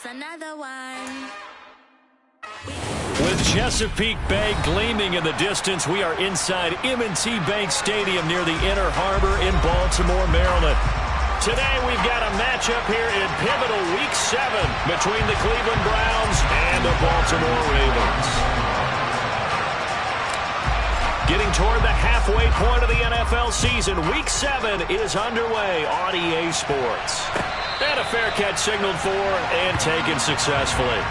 It's another one. With Chesapeake Bay gleaming in the distance, we are inside M&T Bank Stadium near the Inner Harbor in Baltimore, Maryland. Today we've got a matchup here in pivotal Week 7 between the Cleveland Browns and the Baltimore Ravens. Getting toward the halfway point of the NFL season, Week 7 is underway on EA Sports. And a fair catch signaled for and taken successfully.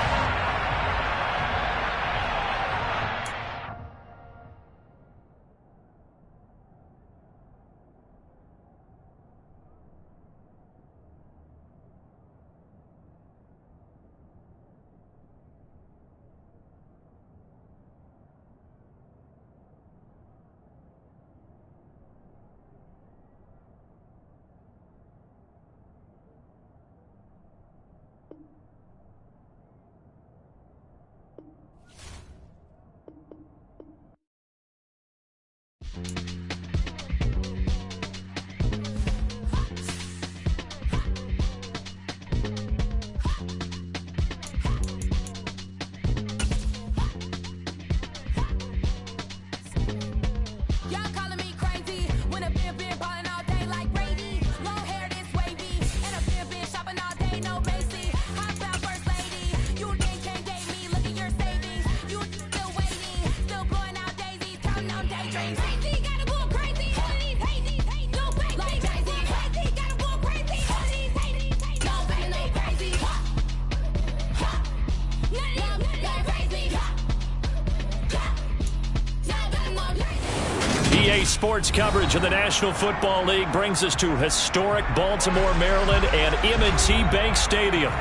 Sports coverage of the National Football League brings us to historic Baltimore, Maryland and M&T Bank Stadium.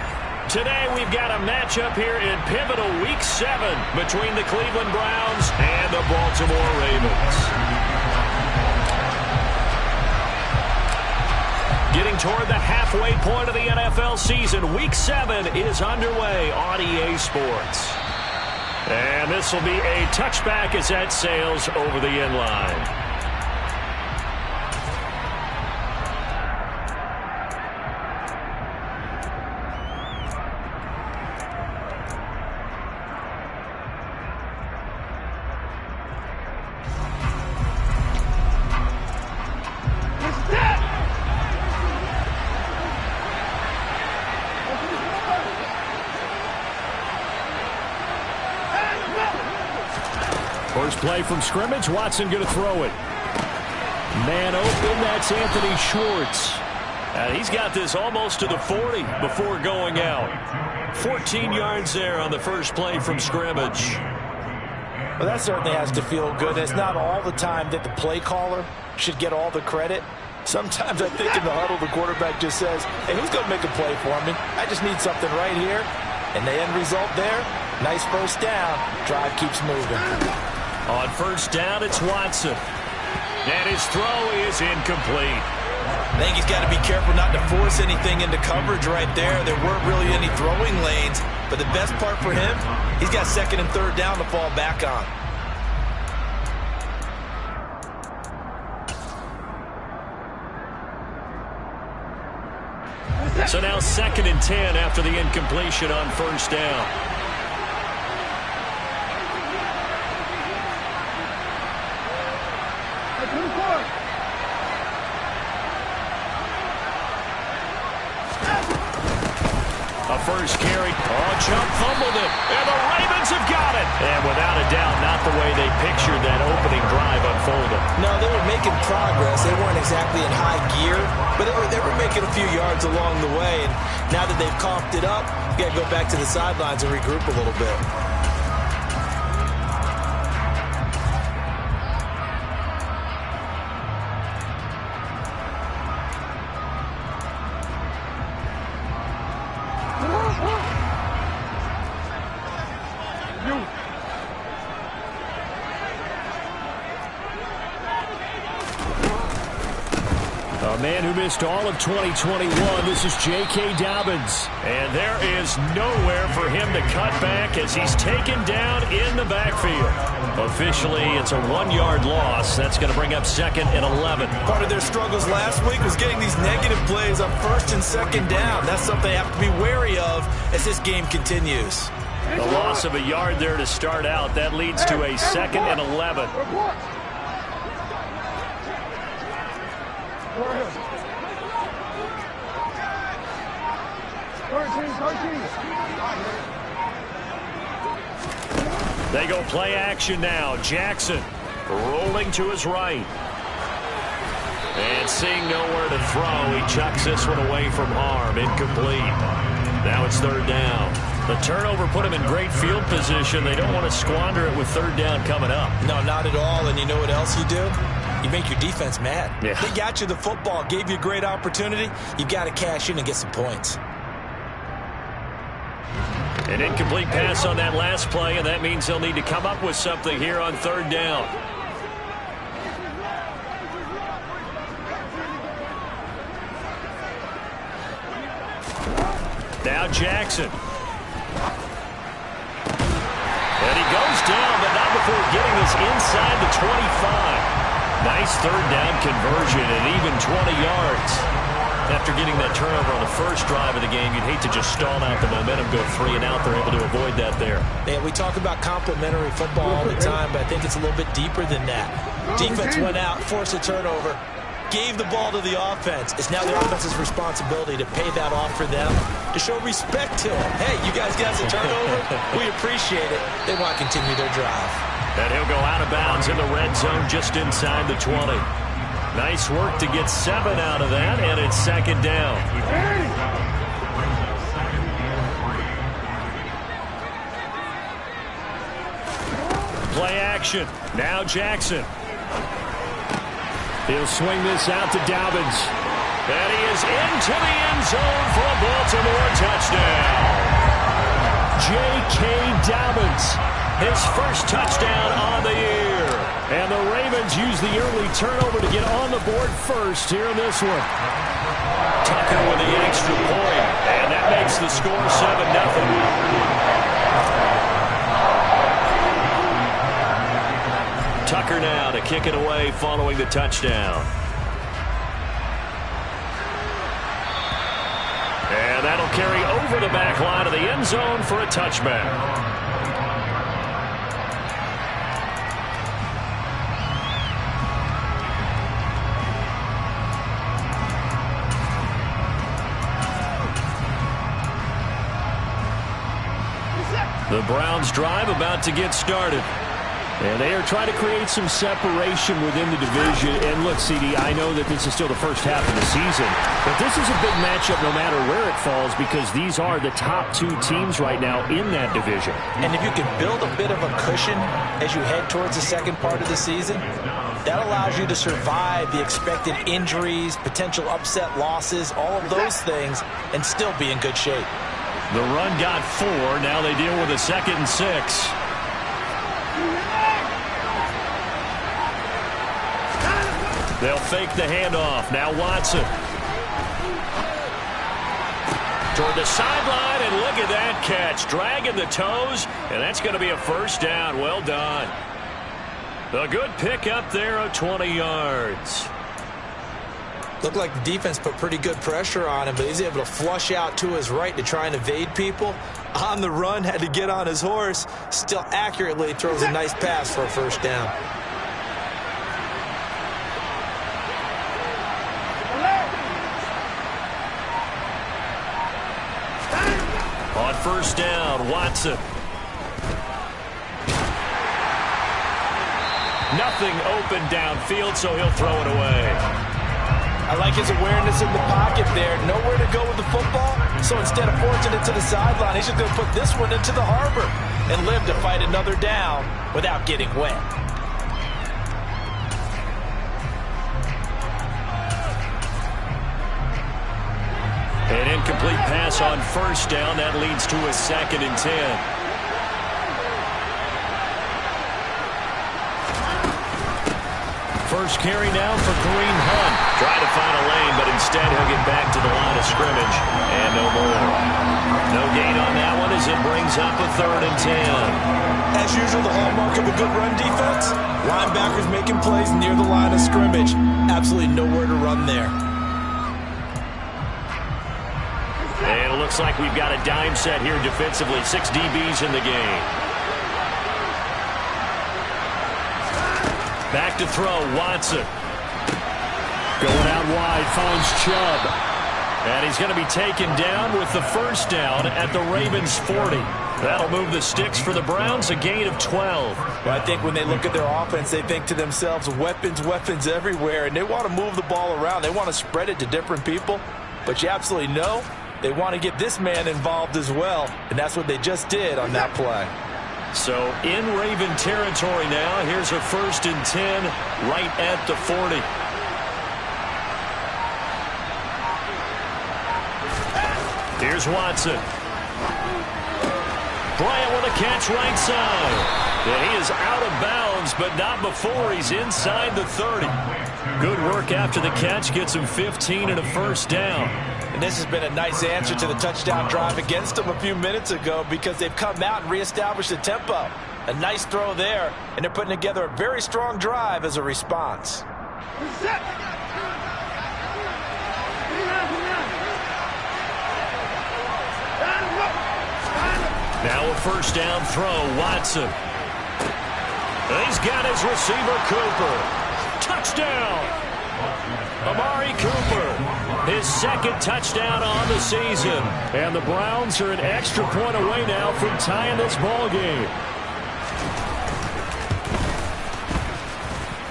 Today we've got a matchup here in pivotal Week 7 between the Cleveland Browns and the Baltimore Ravens. Getting toward the halfway point of the NFL season, Week 7 is underway on EA Sports. And this will be a touchback as that sails over the end line. First play from scrimmage. Watson going to throw it. Man open. That's Anthony Schwartz. And he's got this almost to the 40 before going out. 14 yards there on the first play from scrimmage. Well, that certainly has to feel good. It's not all the time that the play caller should get all the credit. Sometimes I think in the huddle, the quarterback just says, hey, who's going to make a play for me? I just need something right here. And the end result there, nice first down. Drive keeps moving. On first down, it's Watson. And his throw is incomplete. I think he's got to be careful not to force anything into coverage right there. There weren't really any throwing lanes. But the best part for him, he's got second and third down to fall back on. So now second and 10 after the incompletion on first down. A first carry. Oh, Chubb fumbled it. And the Ravens have got it. And without a doubt, not the way they pictured that opening drive unfolded. No, they were making progress. They weren't exactly in high gear, but they were making a few yards along the way. And now that they've comped it up, you got to go back to the sidelines and regroup a little bit. A man who missed all of 2021. This is J.K. Dobbins. And there is nowhere for him to cut back as he's taken down in the backfield. Officially, it's a 1-yard loss. That's going to bring up 2nd and 11. Part of their struggles last week was getting these negative plays on 1st and 2nd down. That's something they have to be wary of as this game continues. The loss of a yard there to start out. That leads to a 2nd and 11. They go play action now. Jackson rolling to his right. And seeing nowhere to throw, he chucks this one away from harm. Incomplete. Now it's 3rd down. The turnover put him in great field position. They don't want to squander it with 3rd down coming up. No, not at all. And you know what else you do? You make your defense mad. Yeah. They got you the football, gave you a great opportunity. You've got to cash in and get some points. An incomplete pass on that last play, and that means they'll need to come up with something here on 3rd down. Now Jackson. And he goes down, but not before getting this inside the 25. Nice 3rd down conversion and even 20 yards. After getting that turnover on the first drive of the game, you'd hate to just stall out the momentum, go 3 and out. They're able to avoid that there. Man, we talk about complementary football all the time, but I think it's a little bit deeper than that. Defense went out, forced a turnover, gave the ball to the offense. It's now the offense's responsibility to pay that off for them, to show respect to them. Hey, you guys got a turnover? We appreciate it. They want to continue their drive. And he'll go out of bounds in the red zone just inside the 20. Nice work to get 7 out of that, and it's 2nd down. Play action. Now Jackson. He'll swing this out to Dobbins. And he is into the end zone for a Baltimore touchdown. J.K. Dobbins, his first touchdown on the year. And the Ravens use the early turnover to get on the board first here in this one. Tucker with the extra point, and that makes the score 7-0. Tucker now to kick it away following the touchdown. And that'll carry over the back line of the end zone for a touchback. The Browns drive about to get started. And they are trying to create some separation within the division. And look, CD, I know that this is still the first half of the season, but this is a big matchup no matter where it falls because these are the top 2 teams right now in that division. And if you can build a bit of a cushion as you head towards the second part of the season, that allows you to survive the expected injuries, potential upset losses, all of those things, and still be in good shape. The run got 4. Now they deal with a 2nd and 6. They'll fake the handoff. Now Watson. Toward the sideline, and look at that catch. Dragging the toes, and that's going to be a 1st down. Well done. A good pick up there of 20 yards. Looked like the defense put pretty good pressure on him, but he's able to flush out to his right to try and evade people. On the run, had to get on his horse. Still accurately throws a nice pass for a 1st down. On 1st down, Watson. Nothing open downfield, so he'll throw it away. I like his awareness in the pocket there. Nowhere to go with the football, so instead of forcing it to the sideline, he's just going to put this one into the harbor and live to fight another down without getting wet. An incomplete pass on 1st down. That leads to a 2nd and 10. First carry now for Kareem Hunt. Try to find a lane, but instead he'll get back to the line of scrimmage, and no more. No gain on that one as it brings up a 3rd and 10. As usual, the hallmark of a good run defense, linebackers making plays near the line of scrimmage. Absolutely nowhere to run there. And it looks like we've got a dime set here defensively. 6 DBs in the game. Back to throw, Watson. Going out wide, finds Chubb. And he's going to be taken down with the first down at the Ravens' 40. That'll move the sticks for the Browns, a gain of 12. Well, I think when they look at their offense, they think to themselves, weapons, weapons everywhere, and they want to move the ball around. They want to spread it to different people, but you absolutely know they want to get this man involved as well, and that's what they just did on that play. So in Raven territory now, here's a 1st and 10 right at the 40. Here's Watson. Bryant with a catch right side. And he is out of bounds, but not before he's inside the 30. Good work after the catch. Gets him 15 and a first down. And this has been a nice answer to the touchdown drive against them a few minutes ago because they've come out and reestablished the tempo. A nice throw there, and they're putting together a very strong drive as a response. Now a first down throw, Watson. He's got his receiver, Cooper. Touchdown! Amari Cooper, his 2nd touchdown on the season. And the Browns are an extra point away now from tying this ball game.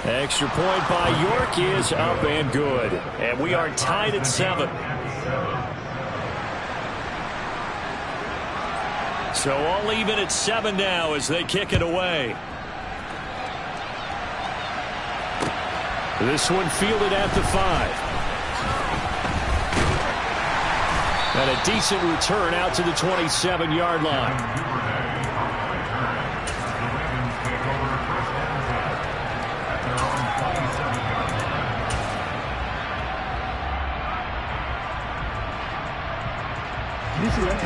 Extra point by York is up and good. And we are tied at 7. So all even at 7 now as they kick it away. This one fielded at the 5. And a decent return out to the 27-yard line.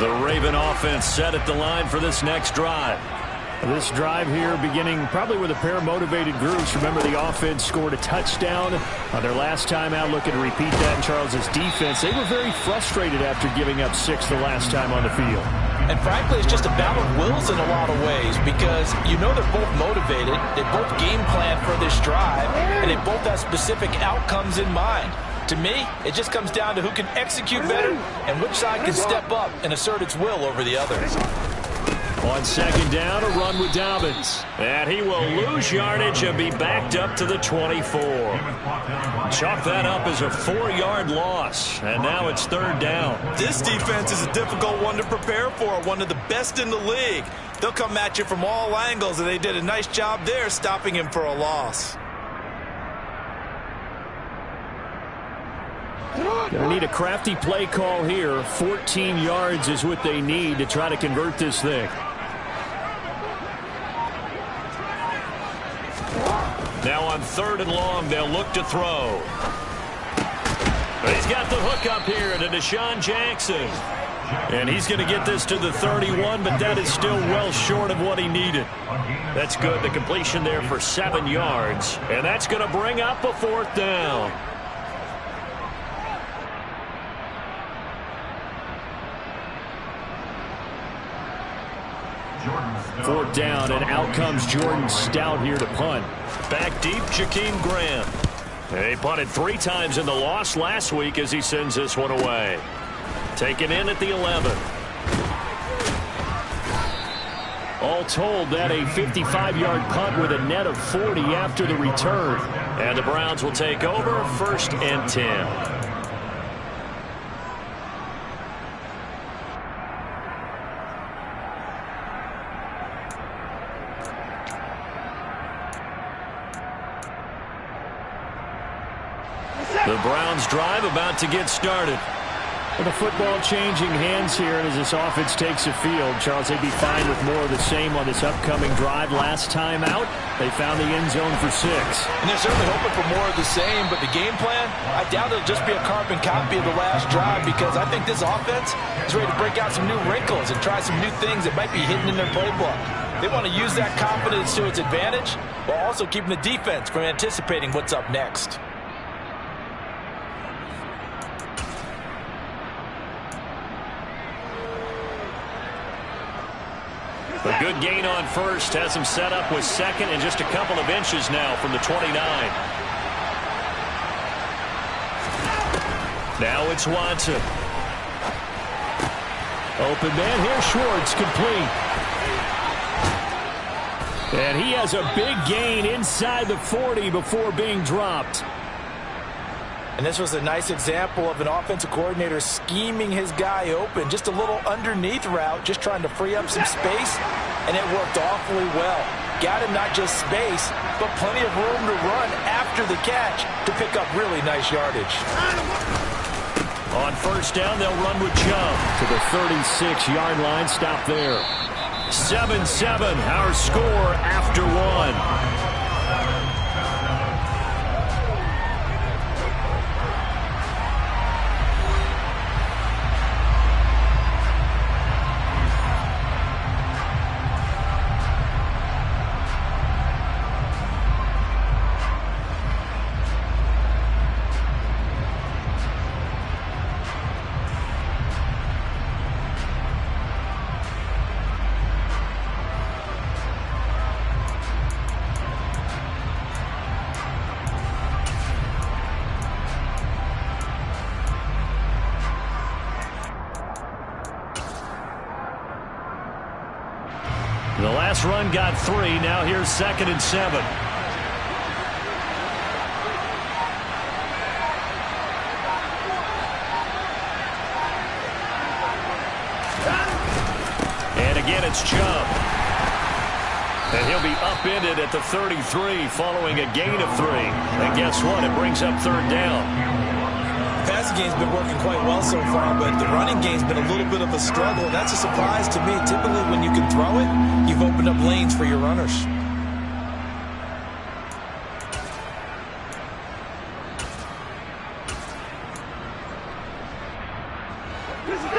The Raven offense set at the line for this next drive. This drive here beginning probably with a pair of motivated groups. Remember, the offense scored a touchdown on their last time out. Looking to repeat that in Charles's defense. They were very frustrated after giving up 6 the last time on the field. And frankly, it's just a battle of wills in a lot of ways because you know they're both motivated. They both game plan for this drive, and they both have specific outcomes in mind. To me, it just comes down to who can execute better and which side can step up and assert its will over the other. On 2nd down, a run with Dobbins. And he will lose yardage and be backed up to the 24. Chalk that up as a 4-yard loss. And now it's 3rd down. This defense is a difficult one to prepare for, one of the best in the league. They'll come at you from all angles, and they did a nice job there stopping him for a loss. Gonna need a crafty play call here. 14 yards is what they need to try to convert this thing. Now on 3rd and long, they'll look to throw. He's got the hook up here to Deshaun Jackson. And he's going to get this to the 31, but that is still well short of what he needed. That's good. The completion there for 7 yards. And that's going to bring up a 4th down. Fourth down, and out comes Jordan Stout here to punt. Back deep, Jakeem Graham. He punted 3 times in the loss last week as he sends this one away. Taken in at the 11. All told, that a 55-yard punt with a net of 40 after the return. And the Browns will take over 1st and 10. The Browns drive about to get started. With the football changing hands here, and as this offense takes the field, Charles, they'd be fine with more of the same on this upcoming drive. Last time out, they found the end zone for 6. And they're certainly hoping for more of the same, but the game plan, I doubt it'll just be a carbon copy of the last drive, because I think this offense is ready to break out some new wrinkles and try some new things that might be hidden in their playbook. They want to use that confidence to its advantage, while also keeping the defense from anticipating what's up next. A good gain on first has him set up with second and just a couple of inches now from the 29. Now it's Watson. Open man here, Schwartz, complete. And he has a big gain inside the 40 before being dropped. And this was a nice example of an offensive coordinator scheming his guy open. Just a little underneath route, just trying to free up some space, and it worked awfully well. Got him not just space, but plenty of room to run after the catch to pick up really nice yardage. On first down, they'll run with Chubb to the 36-yard line. Stop there. 7-7, our score after 1. The last run got 3. Now here's 2nd and 7. And again, it's Chubb. And he'll be upended at the 33 following a gain of 3. And guess what? It brings up 3rd down. The passing game's been working quite well so far, but the running game's been a little bit of a struggle. That's a surprise to me. Typically, when you can throw it, you've opened up lanes for your runners.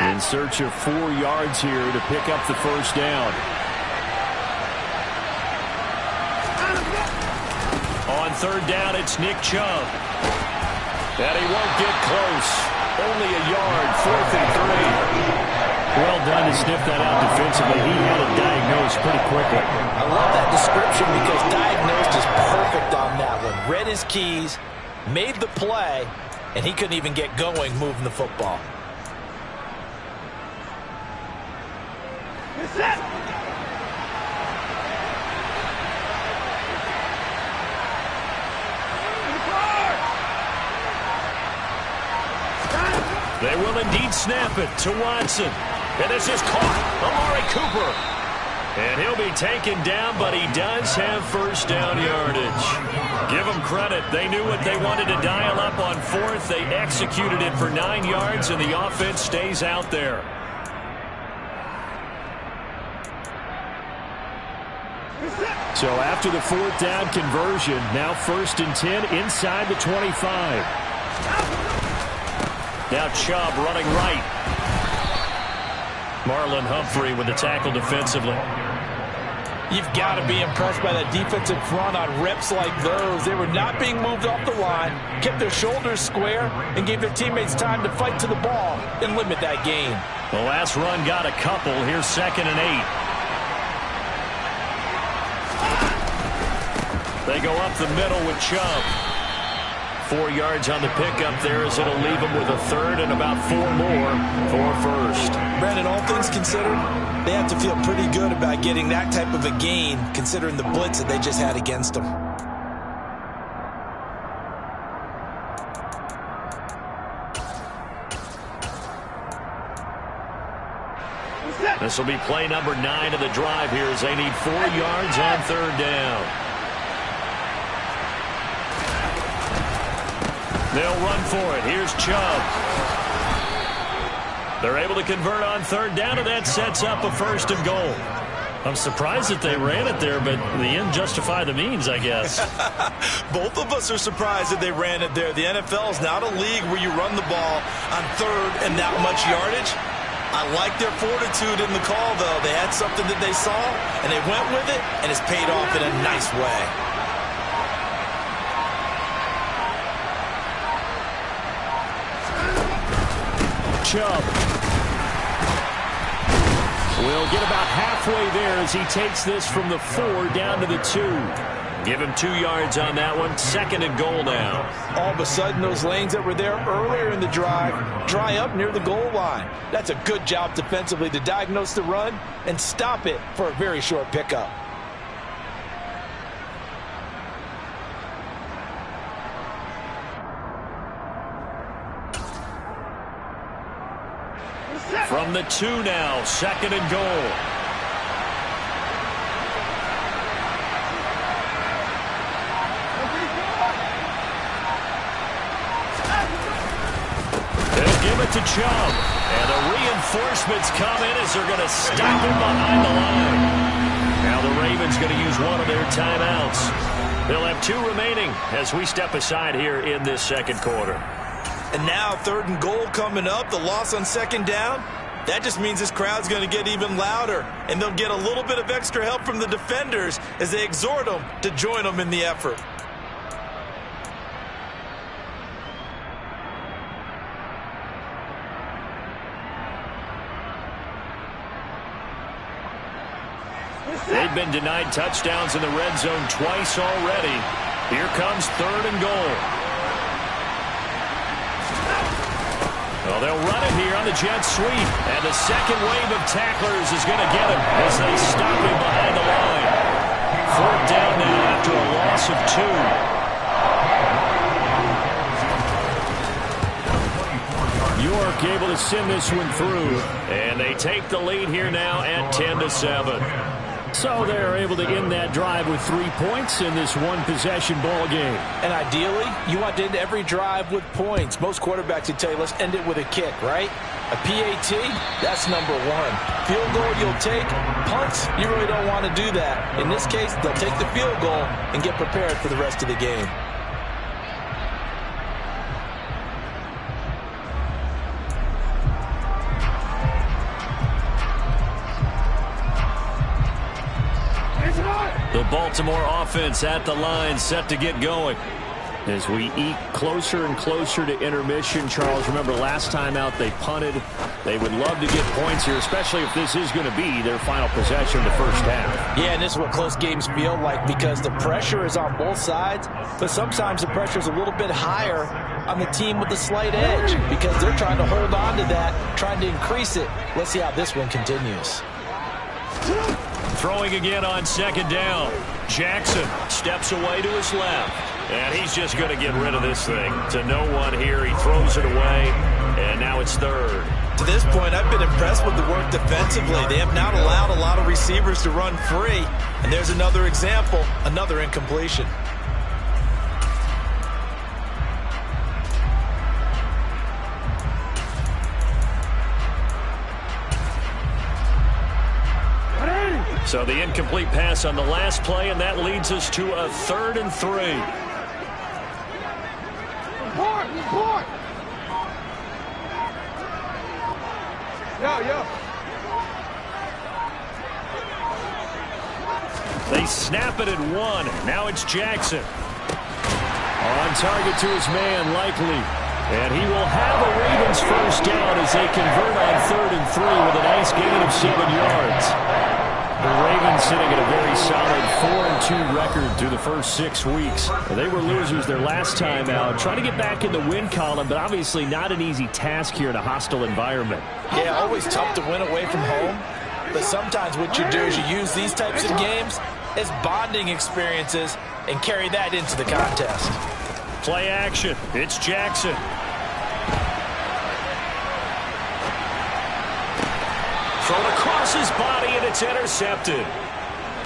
In search of 4 yards here to pick up the first down. On 3rd down, it's Nick Chubb. And he won't get close. Only a yard, 4th and 3. Well done to sniff that out defensively. He had it diagnosed pretty quickly. I love that description because diagnosed is perfect on that one. Read his keys, made the play, and he couldn't even get going moving the football. They will indeed snap it to Watson. And this is caught. Amari Cooper. And he'll be taken down, but he does have first down yardage. Give them credit. They knew what they wanted to dial up on 4th. They executed it for 9 yards, and the offense stays out there. So after the 4th down conversion, now 1st and 10 inside the 25. Now Chubb running right. Marlon Humphrey with the tackle defensively. You've got to be impressed by that defensive front on reps like those. They were not being moved off the line, kept their shoulders square, and gave their teammates time to fight to the ball and limit that gain. The last run got a couple. Here's 2nd and 8. They go up the middle with Chubb. 4 yards on the pickup there as it'll leave them with a 3rd and about 4 more for 1st. Brandon, all things considered, they have to feel pretty good about getting that type of a gain considering the blitz that they just had against them. This will be play number 9 of the drive here as they need 4 yards on 3rd down. They'll run for it. Here's Chubb. They're able to convert on third down, and that sets up a 1st and goal. I'm surprised that they ran it there, but the end justified the means, I guess. Both of us are surprised that they ran it there. The NFL is not a league where you run the ball on third and that much yardage. I like their fortitude in the call, though. They had something that they saw, and they went with it, and it's paid off in a nice way. Chubb will get about halfway there as he takes this from the 4 down to the 2. Give him 2 yards on that one. 2nd and goal now. All of a sudden, those lanes that were there earlier in the drive dry up near the goal line. That's a good job defensively to diagnose the run and stop it for a very short pickup. From the 2 now, 2nd and goal. They'll give it to Chubb. And the reinforcements come in as they're going to stop him behind the line. Now the Ravens going to use one of their timeouts. They'll have 2 remaining as we step aside here in this 2nd quarter. And now 3rd and goal coming up. The loss on 2nd down. That just means this crowd's going to get even louder, and they'll get a little bit of extra help from the defenders as they exhort them to join them in the effort. They've been denied touchdowns in the red zone twice already. Here comes 3rd and goal. Well, they'll run it here on the jet sweep. And the 2nd wave of tacklers is going to get him as they stop him behind the line. 4th down now after a loss of 2. York able to send this one through. And they take the lead here now at 10-7. So they're able to end that drive with 3 points in this one-possession ball game. And ideally, you want to end every drive with points. Most quarterbacks would tell you, let's end it with a kick, right? A PAT, that's number 1. Field goal you'll take. Punts, you really don't want to do that. In this case, they'll take the field goal and get prepared for the rest of the game. The Baltimore offense at the line, set to get going. As we eke closer and closer to intermission, Charles, remember last time out they punted. They would love to get points here, especially if this is going to be their final possession of the first half. Yeah, and this is what close games feel like because the pressure is on both sides, but sometimes the pressure is a little bit higher on the team with the slight edge because they're trying to hold on to that, trying to increase it. Let's see how this one continues. Throwing again on 2nd down. Jackson steps away to his left. And he's just going to get rid of this thing. To no one here. He throws it away. And now it's 3rd. To this point, I've been impressed with the work defensively. They have not allowed a lot of receivers to run free. And there's another example, another incompletion. So the incomplete pass on the last play, and that leads us to a 3rd and 3. They snap it at 1. Now it's Jackson. On target to his man, Likely. And he will have a Ravens first down as they convert on 3rd and 3 with a nice gain of 7 yards. The Ravens sitting at a very solid 4-2 record through the first 6 weeks. They were losers their last time out, trying to get back in the win column, but obviously not an easy task here in a hostile environment. Yeah, always tough to win away from home, but sometimes what you do is you use these types of games as bonding experiences and carry that into the contest. Play action. It's Jackson. Thrown across his body, and it's intercepted.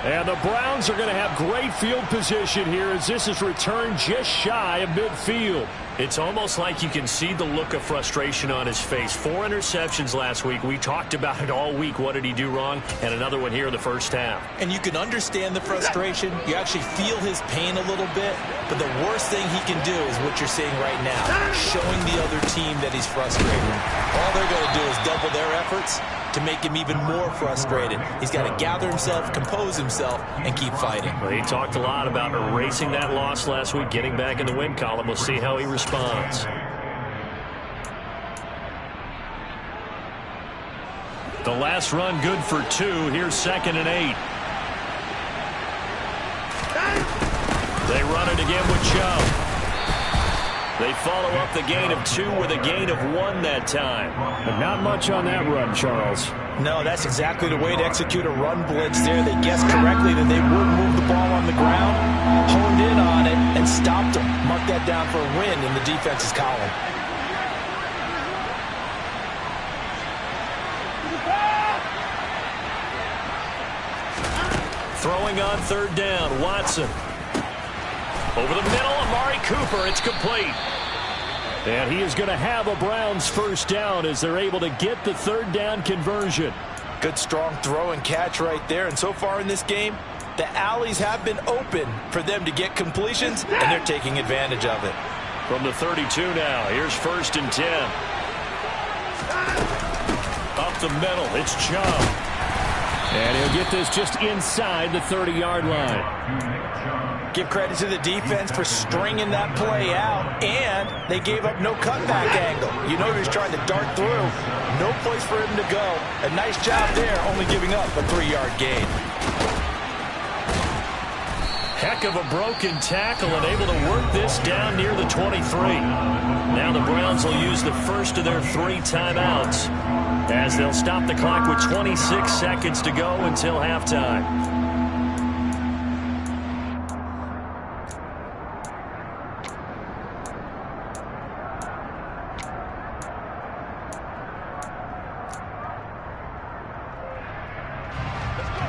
And the Browns are going to have great field position here as this is returned just shy of midfield. It's almost like you can see the look of frustration on his face. 4 interceptions last week. We talked about it all week. What did he do wrong? And another one here in the first half. And you can understand the frustration. You actually feel his pain a little bit. But the worst thing he can do is what you're seeing right now, showing the other team that he's frustrated. All they're going to do is double their efforts to make him even more frustrated. He's got to gather himself, compose himself, and keep fighting. Well, he talked a lot about erasing that loss last week, getting back in the win column. We'll see how he responds. The last run good for 2. Here's 2nd and 8. They run it again with Chubb. They follow up the gain of 2 with a gain of 1 that time. But not much on that run, Charles. No, that's exactly the way to execute a run blitz there. They guessed correctly that they would move the ball on the ground, honed in on it, and stopped them. Mark that down for a win in the defense's column. Throwing on 3rd down, Watson. Over the middle, Amari Cooper. It's complete. And he is going to have a Browns first down as they're able to get the 3rd down conversion. Good, strong throw and catch right there. And so far in this game, the alleys have been open for them to get completions, and they're taking advantage of it. From the 32 now, here's 1st and 10. Up the middle, it's Chubb. And he'll get this just inside the 30-yard line. Give credit to the defense for stringing that play out, and they gave up no cutback angle. You know he was trying to dart through. No place for him to go. A nice job there, only giving up a 3-yard gain. Heck of a broken tackle and able to work this down near the 23. Now the Browns will use the first of their 3 timeouts as they'll stop the clock with 26 seconds to go until halftime.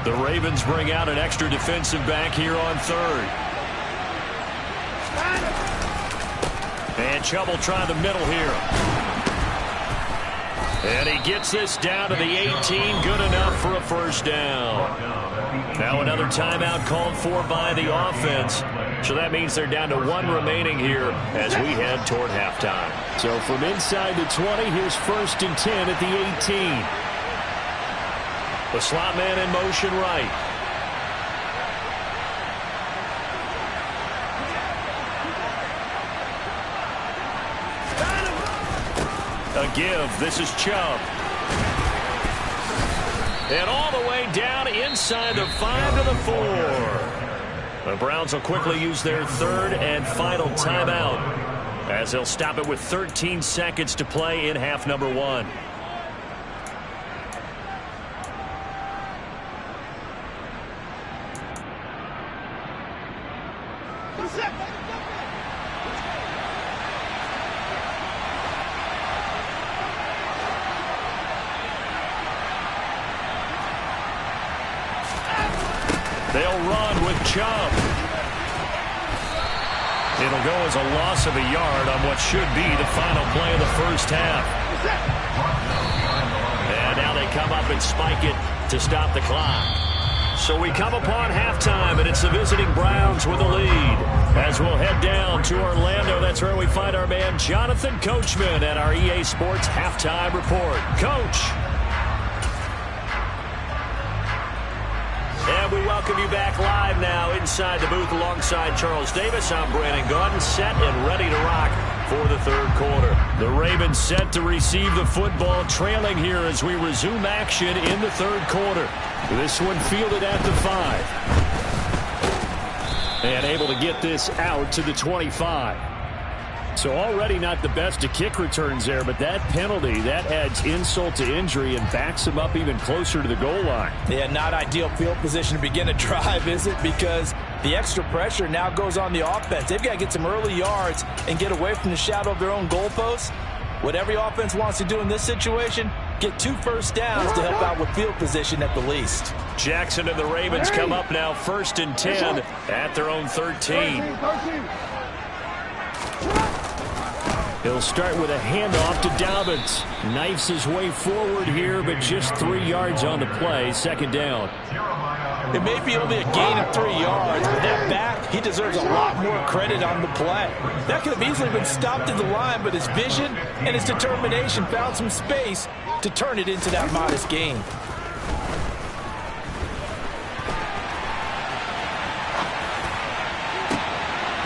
The Ravens bring out an extra defensive back here on 3rd. And Chubb will try the middle here. And he gets this down to the 18. Good enough for a first down. Now another timeout called for by the offense. So that means they're down to 1 remaining here as we head toward halftime. So from inside the 20, here's 1st and 10 at the 18. The slot man in motion right. A give. This is Chubb. And all the way down inside the 5 to the 4. The Browns will quickly use their 3rd and final timeout as they'll stop it with 13 seconds to play in half number 1. They'll run with Chubb. It'll go as a loss of a yard on what should be the final play of the first half. And now they come up and spike it to stop the clock. So we come upon halftime, and it's the visiting Browns with a lead. As we'll head down to Orlando, that's where we find our man Jonathan Coachman at our EA Sports Halftime Report. Coach. And we welcome you back live now inside the booth alongside Charles Davis. I'm Brandon Gaudin, set and ready to rock for the 3rd quarter. The Ravens set to receive the football, trailing here as we resume action in the 3rd quarter. This one fielded at the 5. And able to get this out to the 25. So already not the best of kick returns there, but that penalty, that adds insult to injury and backs him up even closer to the goal line. Yeah, not ideal field position to begin a drive, is it? Because the extra pressure now goes on the offense. They've got to get some early yards and get away from the shadow of their own goalposts. What every offense wants to do in this situation, get 2 first downs to help out with field position at the least. Jackson and the Ravens come up now 1st and 10 at their own 13. He'll start with a handoff to Dobbins. Knifes his way forward here, but just 3 yards on the play. Second down. It may be only a gain of 3 yards, but that back, he deserves a lot more credit on the play. That could have easily been stopped at the line, but his vision and his determination found some space to turn it into that modest gain.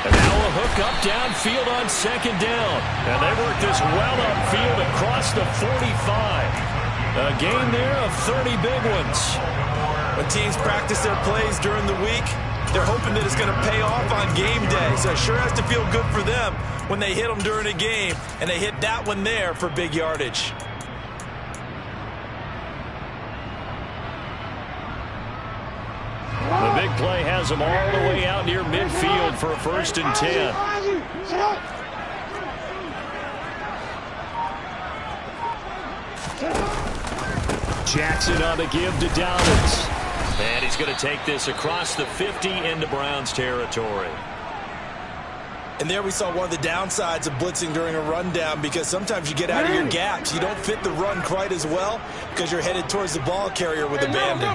And now a hook up downfield on second down. And they work this well upfield across the 45. A gain there of 30 big ones. When teams practice their plays during the week, they're hoping that it's going to pay off on game day. So it sure has to feel good for them when they hit them during a game, and they hit that one there for big yardage. The big play has them all the way out near midfield for a 1st and 10. Jackson on the give to Dobbins. And he's going to take this across the 50 into Browns territory. And there we saw one of the downsides of blitzing during a rundown, because sometimes you get out of your gaps. You don't fit the run quite as well because you're headed towards the ball carrier with abandon.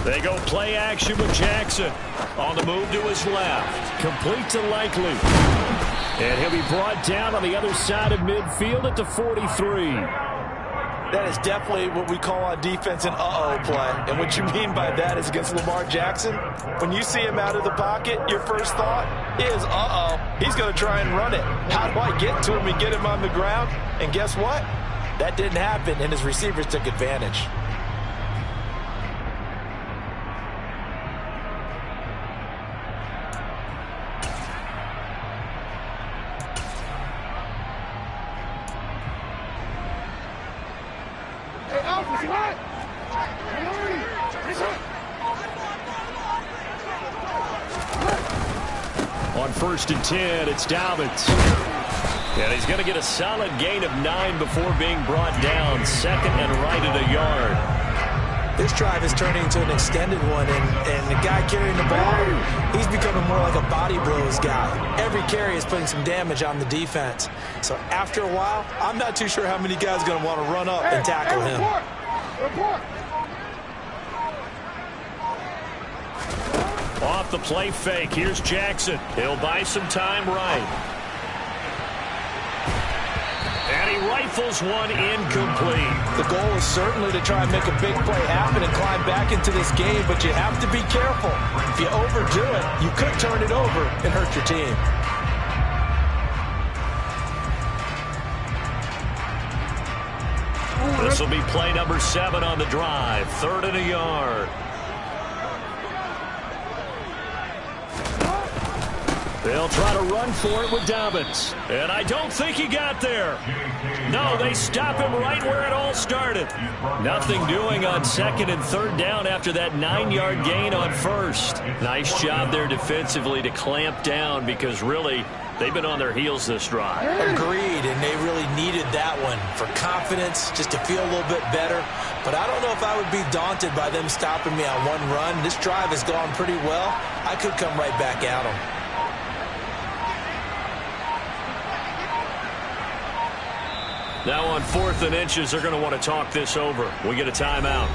They go play action with Jackson. On the move to his left. Complete to Likely. And he'll be brought down on the other side of midfield at the 43. That is definitely what we call on defense an uh-oh play. And what you mean by that is against Lamar Jackson, when you see him out of the pocket, your first thought is, uh-oh, he's going to try and run it. How do I get to him and get him on the ground? And guess what? That didn't happen, and his receivers took advantage. On 1st and 10, it's Dobbins. And he's going to get a solid gain of 9 before being brought down. 2nd and right at a yard. This drive is turning into an extended one, and the guy carrying the ball, he's becoming more like a body blows guy. Every carry is putting some damage on the defense. So after a while, I'm not too sure how many guys are going to want to run up and tackle him. Off the play fake, here's Jackson. He'll buy some time right. And he rifles one incomplete. The goal is certainly to try and make a big play happen and climb back into this game, but you have to be careful. If you overdo it, you could turn it over and hurt your team. This will be play number 7 on the drive. 3rd and a yard. They'll try to run for it with Dobbins. And I don't think he got there. No, they stop him right where it all started. Nothing doing on 2nd and 3rd down after that 9-yard gain on 1st. Nice job there defensively to clamp down, because really they've been on their heels this drive. Agreed, and they really needed that one for confidence, just to feel a little bit better. But I don't know if I would be daunted by them stopping me on one run. This drive has gone pretty well. I could come right back at them. Now on 4th and inches, they're going to want to talk this over. We get a timeout.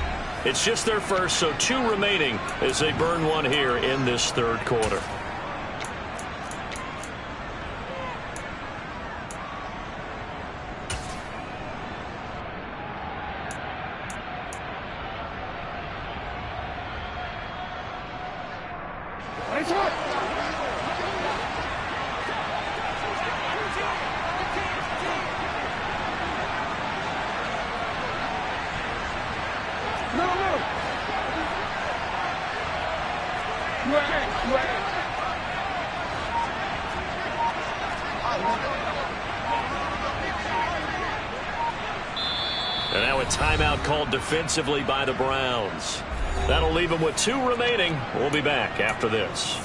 It's just their first, so 2 remaining as they burn one here in this 3rd quarter. And now a timeout called defensively by the Browns. That'll leave them with 2 remaining. We'll be back after this.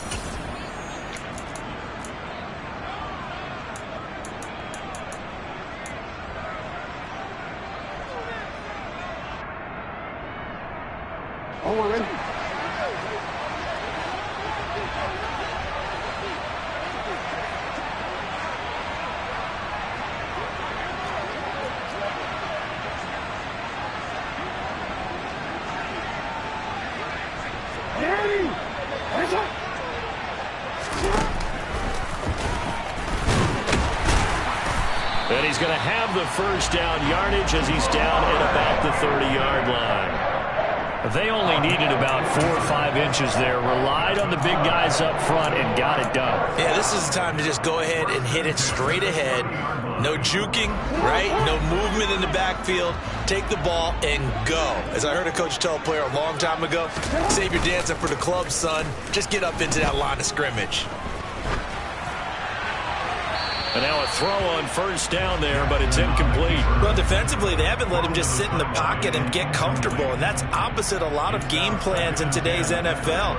And he's going to have the first down yardage as he's down at about the 30-yard line. They only needed about 4 or 5 inches there. Relied on the big guys up front and got it done. Yeah, this is the time to just go ahead and hit it straight ahead. No juking, right? No movement in the backfield. Take the ball and go. As I heard a coach tell a player a long time ago, save your dancing for the club, son. Just get up into that line of scrimmage. And now a throw on first down there, but it's incomplete. Well, defensively, they haven't let him just sit in the pocket and get comfortable, and that's opposite a lot of game plans in today's NFL.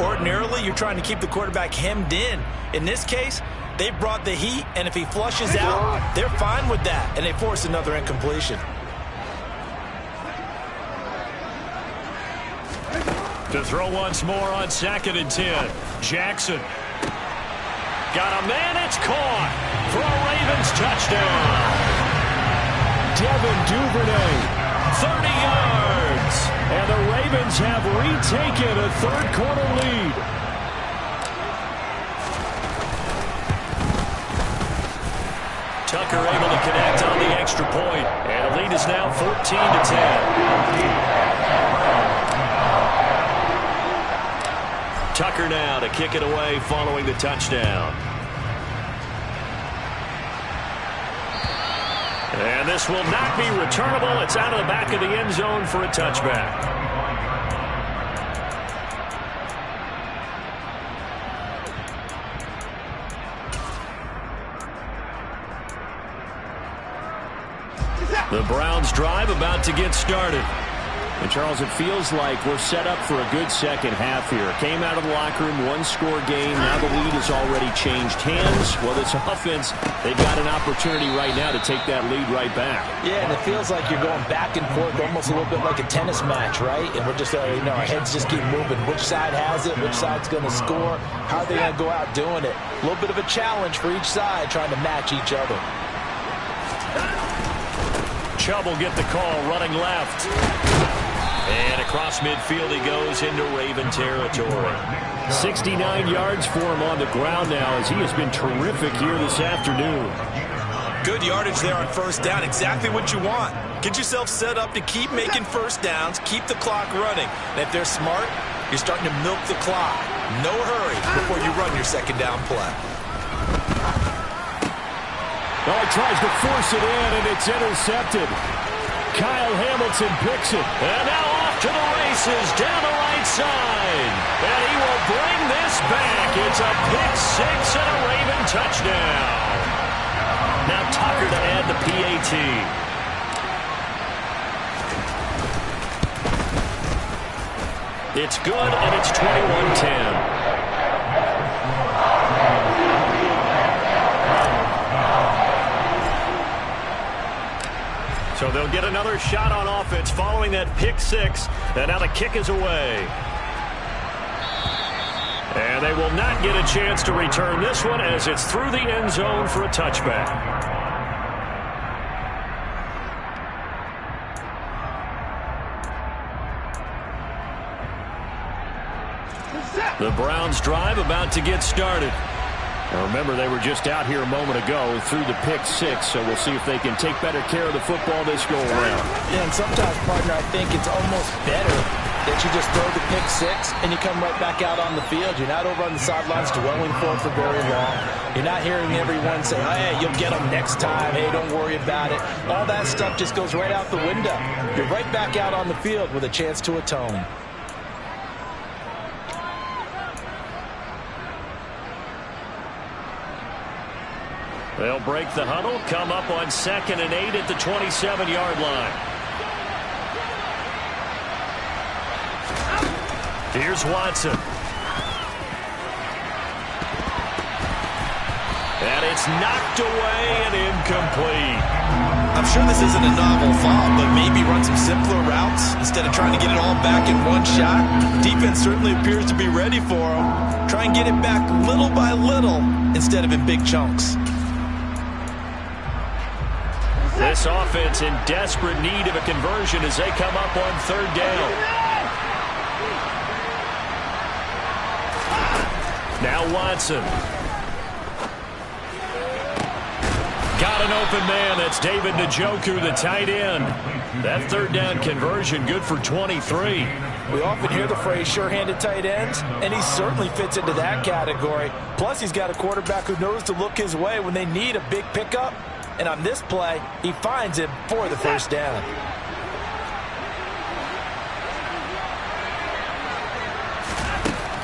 Ordinarily, you're trying to keep the quarterback hemmed in. In this case, they brought the heat, and if he flushes out, they're fine with that, and they force another incompletion. To throw once more on 2nd and 10. Jackson. Got a man, it's caught for a Ravens touchdown. Devin Duvernay. 30 yards. And the Ravens have retaken a third-quarter lead. Tucker able to connect on the extra point. And the lead is now 14-10. Tucker now to kick it away following the touchdown. And this will not be returnable. It's out of the back of the end zone for a touchback. The Browns drive about to get started. And, Charles, it feels like we're set up for a good second half here. Came out of the locker room, one-score game. Now the lead has already changed hands. Well, this offense, they've got an opportunity right now to take that lead right back. Yeah, and it feels like you're going back and forth, almost a little bit like a tennis match, right? And we're just, our heads just keep moving. Which side has it? Which side's going to score? How are they going to go out doing it? A little bit of a challenge for each side, trying to match each other. Chubb will get the call, running left. And across midfield he goes into Raven territory. 69 yards for him on the ground now as he has been terrific here this afternoon. Good yardage there on first down. Exactly what you want. Get yourself set up to keep making first downs, keep the clock running. And if they're smart, you're starting to milk the clock. No hurry before you run your second down play. Oh, he tries to force it in, and it's intercepted. Kyle Hamilton picks it. And now off to the races down the right side. And he will bring this back. It's a pick six and a Raven touchdown. Now Tucker to add the PAT. It's good, and it's 21-10. So they'll get another shot on offense following that pick six. And now the kick is away. And they will not get a chance to return this one as it's through the end zone for a touchback. The Browns drive about to get started. Now remember, they were just out here a moment ago through the pick six, so we'll see if they can take better care of the football this go around. Yeah, and sometimes, partner, I think it's almost better that you just throw the pick six and you come right back out on the field. You're not over on the sidelines dwelling for very long. You're not hearing everyone say, hey, you'll get them next time. Hey, don't worry about it. All that stuff just goes right out the window. You're right back out on the field with a chance to atone. They'll break the huddle, come up on 2nd and 8 at the 27-yard line. Here's Watson. And it's knocked away and incomplete. I'm sure this isn't a novel foul, but maybe running want some simpler routes instead of trying to get it all back in one shot? Defense certainly appears to be ready for them. Try and get it back little by little instead of in big chunks. This offense in desperate need of a conversion as they come up on third down. Now Watson. Got an open man. That's David Njoku, the tight end. That third down conversion good for 23. We often hear the phrase sure-handed tight ends, and he certainly fits into that category. Plus, he's got a quarterback who knows to look his way when they need a big pickup. And on this play, he finds him for the first down.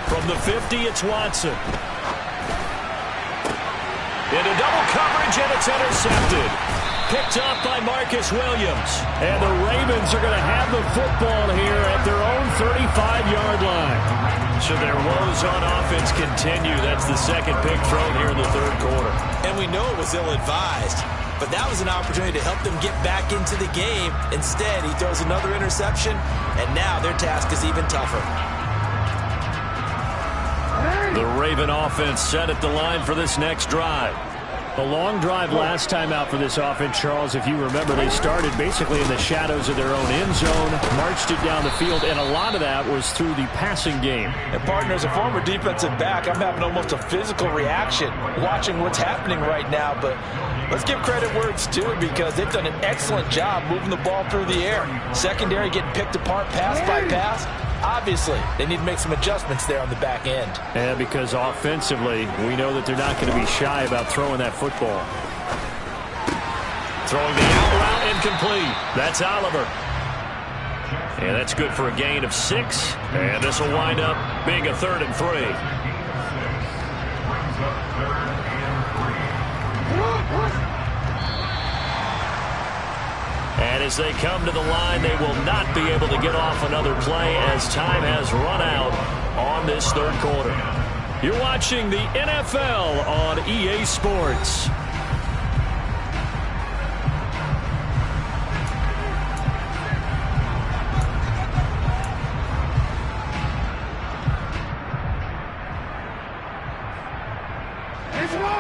From the 50, it's Watson. Into double coverage, and it's intercepted. Picked up by Marcus Williams. And the Ravens are going to have the football here at their own 35-yard line. So their woes on offense continue. That's the second pick thrown here in the third quarter. And we know it was ill-advised, but that was an opportunity to help them get back into the game. Instead, he throws another interception, and now their task is even tougher. The Raven offense set at the line for this next drive. The long drive last time out for this offense, Charles, if you remember, they started basically in the shadows of their own end zone, marched it down the field, and a lot of that was through the passing game. And partner, as a former defensive back, I'm having almost a physical reaction watching what's happening right now. But let's give credit where it's due, because they've done an excellent job moving the ball through the air. Secondary getting picked apart pass by pass. Obviously, they need to make some adjustments there on the back end. Yeah, because offensively, we know that they're not going to be shy about throwing that football. Throwing the out route incomplete. That's Oliver. And that's good for a gain of 6. And this will wind up being a 3rd and 3. And as they come to the line, they will not be able to get off another play as time has run out on this third quarter. You're watching the NFL on EA Sports.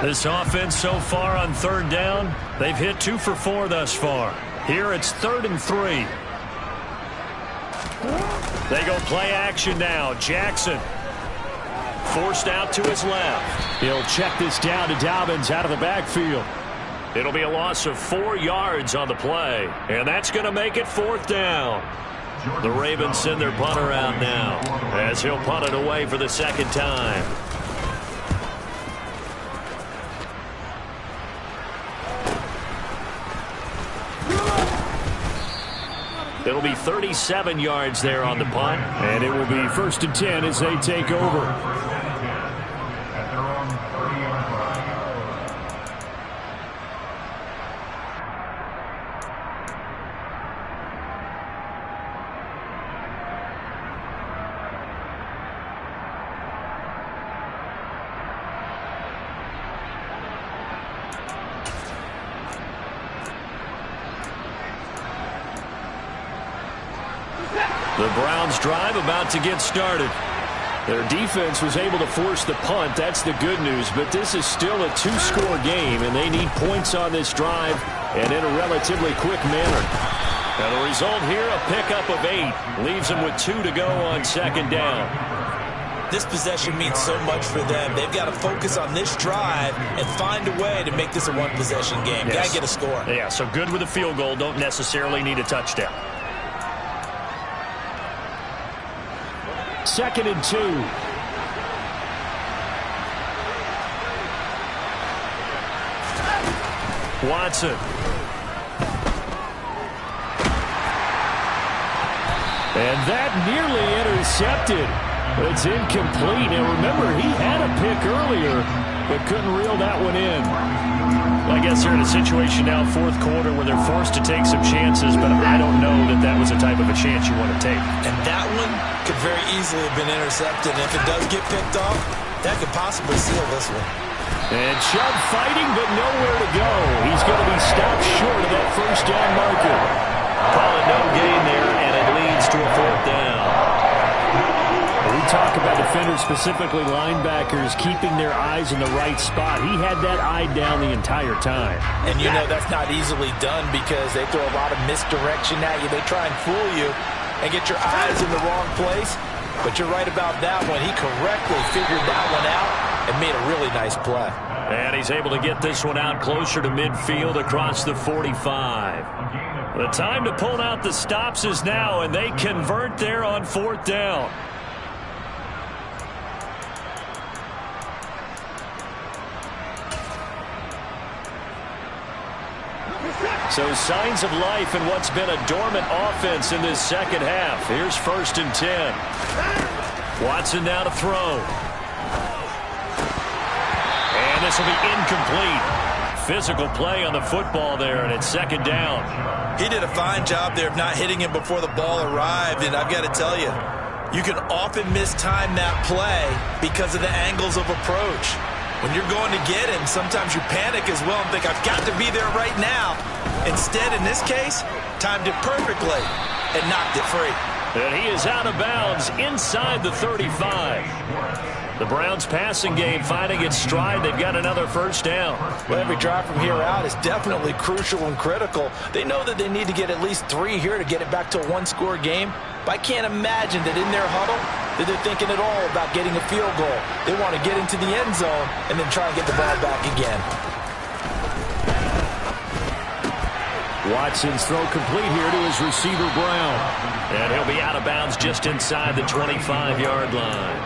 This offense so far on third down, they've hit 2 for 4 thus far. Here it's 3rd and 3. They go play action now. Jackson forced out to his left. He'll check this down to Dobbins out of the backfield. It'll be a loss of 4 yards on the play, and that's going to make it 4th down. The Ravens send their punter out now as he'll punt it away for the second time. It'll be 37 yards there on the punt. And it will be 1st and 10 as they take over. The Browns drive about to get started. Their defense was able to force the punt. That's the good news. But this is still a 2-score game, and they need points on this drive and in a relatively quick manner. And the result here, a pickup of 8. Leaves them with 2 to go on second down. This possession means so much for them. They've got to focus on this drive and find a way to make this a one-possession game. Yes. Got to get a score. Yeah, so good with a field goal. Don't necessarily need a touchdown. 2nd and 2. Watson. And that nearly intercepted. It's incomplete. And remember, he had a pick earlier, but couldn't reel that one in. I guess they're in a situation now, 4th quarter, where they're forced to take some chances, but I don't know that that was the type of a chance you want to take. And that one could very easily have been intercepted. And if it does get picked off, that could possibly seal this one. And Chubb fighting, but nowhere to go. He's going to be stopped short of that first down marker. Call it no gain defenders, specifically linebackers, keeping their eyes in the right spot. He had that eye down the entire time. And you know that's not easily done because they throw a lot of misdirection at you. They try and fool you and get your eyes in the wrong place. But you're right about that one. He correctly figured that one out and made a really nice play. And he's able to get this one out closer to midfield across the 45. The time to pull out the stops is now, and they convert there on 4th down. So signs of life in what's been a dormant offense in this second half. Here's 1st and 10. Watson now to throw. And this will be incomplete. Physical play on the football there, and it's 2nd down. He did a fine job there of not hitting him before the ball arrived, and I've got to tell you, you can often mistime that play because of the angles of approach. When you're going to get him, sometimes you panic as well and think, I've got to be there right now. Instead, in this case, timed it perfectly and knocked it free. And he is out of bounds inside the 35. The Browns passing game finding its stride. They've got another 1st down. Well, every drive from here out is definitely crucial and critical. They know that they need to get at least 3 here to get it back to a 1-score game. But I can't imagine that in their huddle that they're thinking at all about getting a field goal. They want to get into the end zone and then try and get the ball back again. Watson's throw complete here to his receiver, Brown. And he'll be out of bounds just inside the 25-yard line.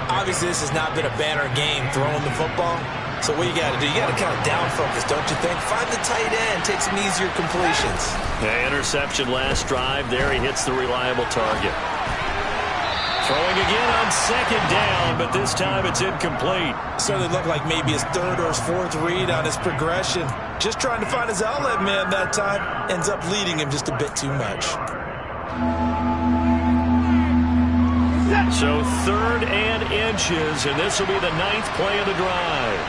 Obviously, this has not been a banner game throwing the football. So what you got to do, you got to kind of down focus, don't you think? Find the tight end, take some easier completions. Yeah, interception last drive. There he hits the reliable target. Throwing again on 2nd down, but this time it's incomplete. Certainly looked like maybe his 3rd or his 4th read on his progression. Just trying to find his outlet man that time. Ends up leading him just a bit too much. So 3rd and inches, and this will be the 9th play of the drive.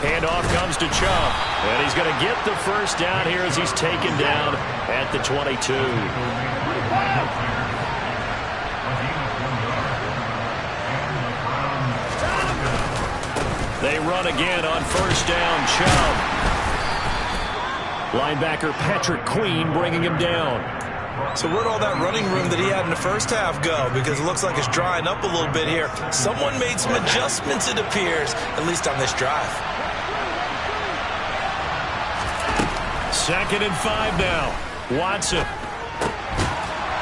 Handoff comes to Chubb, and he's going to get the 1st down here as he's taken down at the 22. They run again on 1st down. Chubb. Linebacker Patrick Queen bringing him down. So where'd all that running room that he had in the 1st half go? Because it looks like it's drying up a little bit here. Someone made some adjustments, it appears, at least on this drive. 2nd and 5 now. Watson.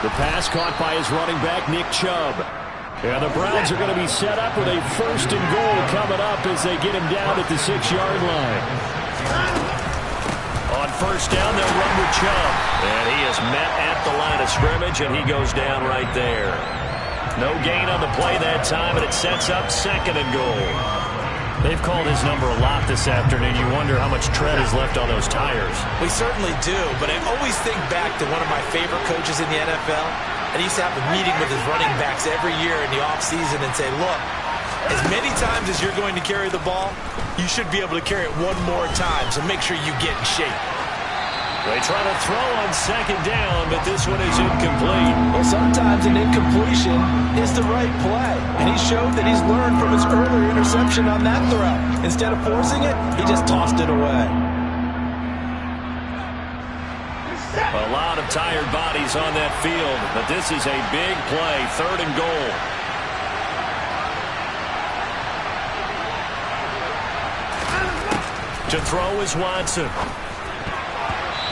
The pass caught by his running back, Nick Chubb. And the Browns are going to be set up with a 1st and goal coming up as they get him down at the 6-yard line. On 1st down, they'll run with Chubb. And he is met at the line of scrimmage, and he goes down right there. No gain on the play that time, and it sets up 2nd and goal. They've called his number a lot this afternoon. You wonder how much tread is left on those tires. We certainly do, but I always think back to one of my favorite coaches in the NFL. And he used to have a meeting with his running backs every year in the offseason and say, look, as many times as you're going to carry the ball, you should be able to carry it one more time, so make sure you get in shape. They try to throw on 2nd down, but this one is incomplete. Well, sometimes an incompletion is the right play. And he showed that he's learned from his earlier interception on that throw. Instead of forcing it, he just tossed it away. A lot of tired bodies on that field, but this is a big play, 3rd and goal. To throw is Watson.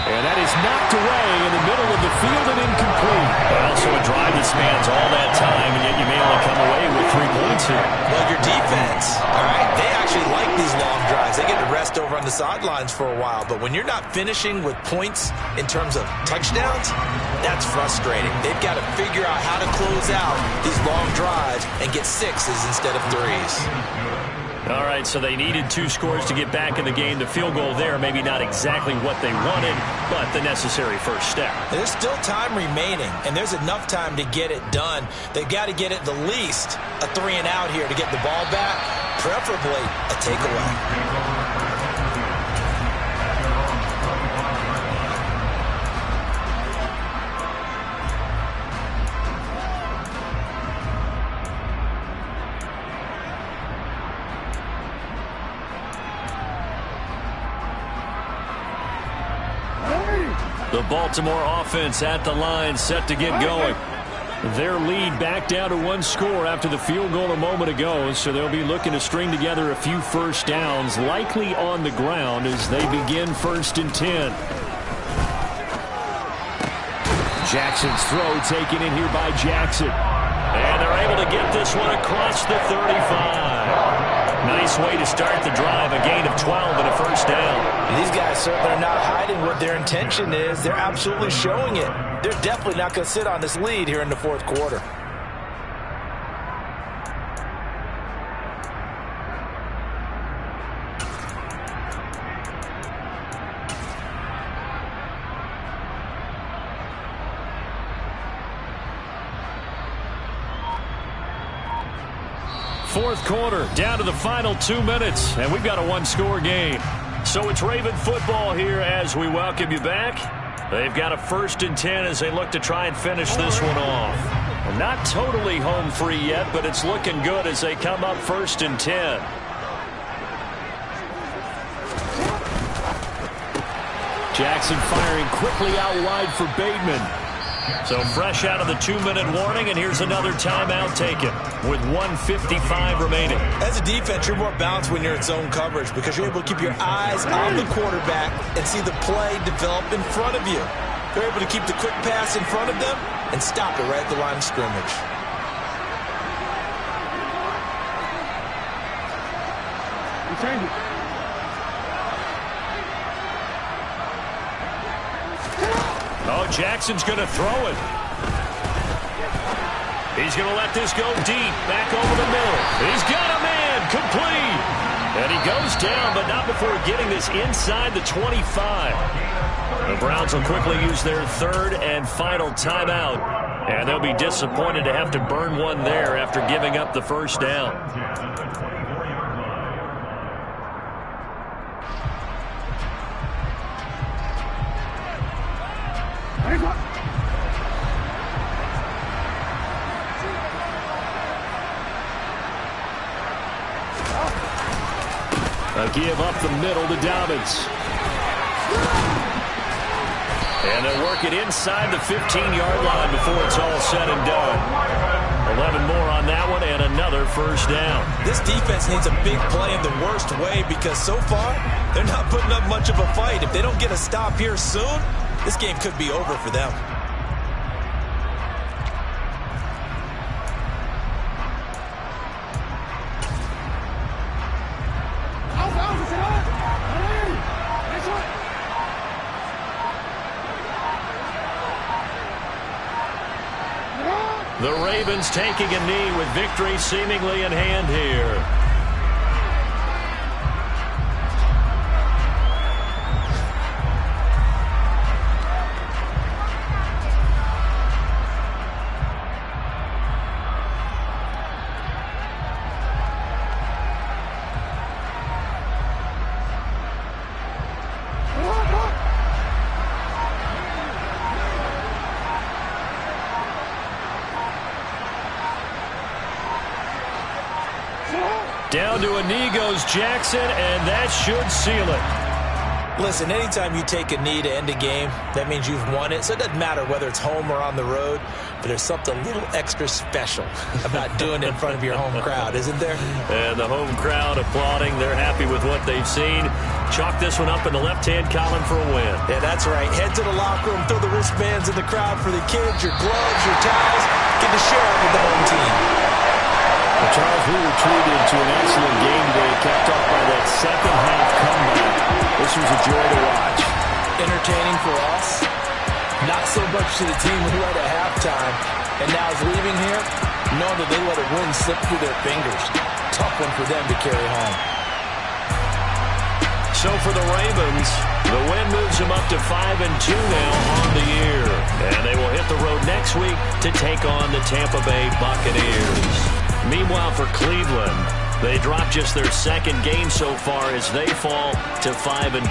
And that is knocked away in the middle of the field and incomplete. Well, so a drive that spans all that time, and yet you may only come away with 3 points here. Well, your defense, all right, they actually like these long drives. They get to rest over on the sidelines for a while. But when you're not finishing with points in terms of touchdowns, that's frustrating. They've got to figure out how to close out these long drives and get 6s instead of 3s. All right, so they needed 2 scores to get back in the game. The field goal there, maybe not exactly what they wanted, but the necessary first step. There's still time remaining, and there's enough time to get it done. They've got to get at the least a 3-and-out here to get the ball back, preferably a takeaway. The Baltimore offense at the line, set to get going. Their lead back down to one score after the field goal a moment ago, so they'll be looking to string together a few first downs, likely on the ground as they begin 1st and 10. Jackson's throw taken in here by Jackson. And they're able to get this one across the 35. Nice way to start the drive, a gain of 12 and a first down. These guys certainly are not hiding what their intention is. They're absolutely showing it. They're definitely not going to sit on this lead here in the 4th quarter. Fourth quarter, down to the final 2 minutes, and we've got a one-score game. So it's Raven football here as we welcome you back. They've got a 1st and 10 as they look to try and finish this one off. Well, not totally home free yet, but it's looking good as they come up 1st and 10. Jackson firing quickly out wide for Bateman. So fresh out of the 2-minute warning, and here's another timeout taken with 1:55 remaining. As a defense, you're more balanced when you're in zone coverage because you're able to keep your eyes on the quarterback and see the play develop in front of you. They're able to keep the quick pass in front of them and stop it right at the line of scrimmage. Oh, Jackson's going to throw it. He's going to let this go deep, back over the middle. He's got a man, complete. And he goes down, but not before getting this inside the 25. The Browns will quickly use their 3rd and final timeout. And they'll be disappointed to have to burn one there after giving up the first down. A give up the middle to Dobbins. And they'll work it inside the 15-yard line before it's all said and done. 11 more on that one and another first down. This defense needs a big play in the worst way because so far they're not putting up much of a fight. If they don't get a stop here soon, this game could be over for them. The Ravens taking a knee with victory seemingly in hand here. Down to a knee goes Jackson, and that should seal it. Listen, anytime you take a knee to end a game, that means you've won it. So it doesn't matter whether it's home or on the road, but there's something a little extra special about doing it in front of your home crowd, isn't there? And the home crowd applauding. They're happy with what they've seen. Chalk this one up in the left-hand column for a win. Yeah, that's right. Head to the locker room, throw the wristbands in the crowd for the kids, your gloves, your towels. Get to share it with the home team. Well, Charles, we were treated to an excellent game today, capped off by that second-half comeback. This was a joy to watch. Entertaining for us, not so much to the team who led at halftime, and now is leaving here, knowing that they let a win slip through their fingers. Tough one for them to carry home. So for the Ravens, the win moves them up to 5-2 now on the year. And they will hit the road next week to take on the Tampa Bay Buccaneers. Meanwhile, for Cleveland, they drop just their second game so far as they fall to 5-2.